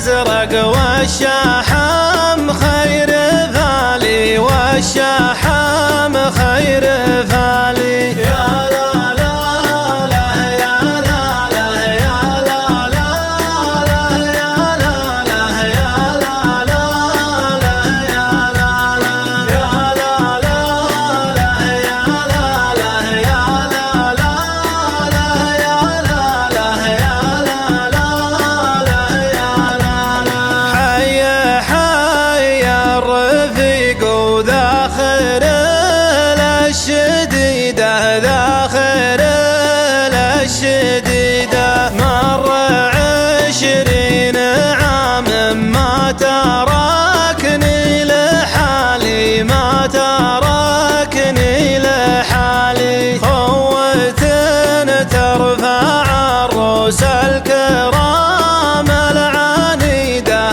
الأزرق والشحم خير فالي، والشحم خير فالي. يا لا لا لا يا لا لا يا لا لا لا يا لا لا يا لا لا لا يا لا لا يا لا لا لا يا لا لا يا لا لا لا يا لا لا يا لا لا لا يا لا لا. حي حي الرفيق وذاخر الشديدة، ذاخر الشديدة. مر 20 عام ما تركني لحالي، ما تركني لحالي. خوة ترفع الرؤوس الكرام العنيدة،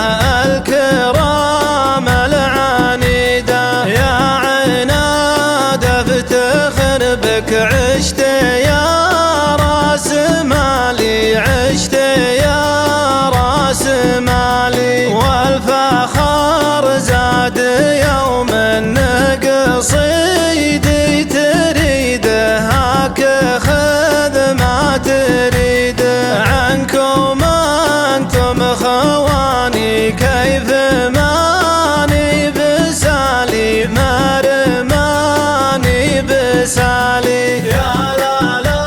الكرام العنيدة. يا عناد افتخر بك، عشت يا راس مالي، عشت يا راس مالي. والفخر زاد يوم قصيدي تريده، هاك خذ ما تريده. عنكم انتم خواني كيف ماني بسالي، مرماني بسالي. يا لا لا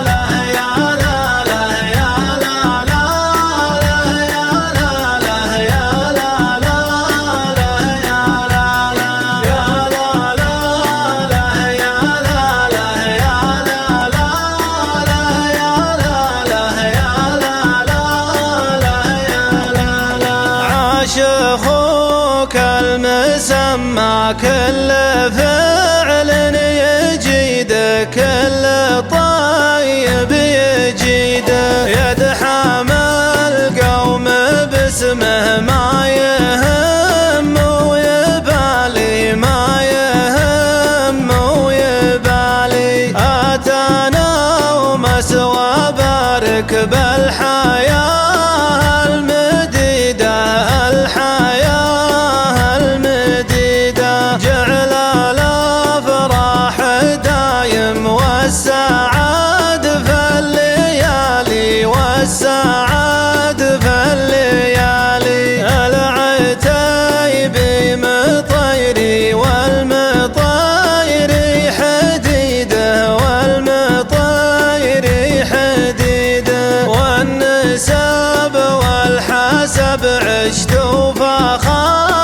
لا يا لا لا يا لا لا لا يا لا لا يا لا لا لا يا لا لا يا لا لا لا يا لا لا يا لا لا لا يا لا لا يا لا لا لا يا لا لا. عاش اخوك المسمى كل فعل يجيد، كل طيب يجيد. يدحم القوم باسمه ما يهم ويبالي، ما يهم ويبالي. آتانا ومسوى بارك بالحياة المديدة، الحياة المديدة. جعل الأفراح دايم والسعاد في الليالي، والسعاد في الليالي. العتيبي مطيري والمطيري حديده، والمطيري حديده. والنسب والحسب عشت وفخر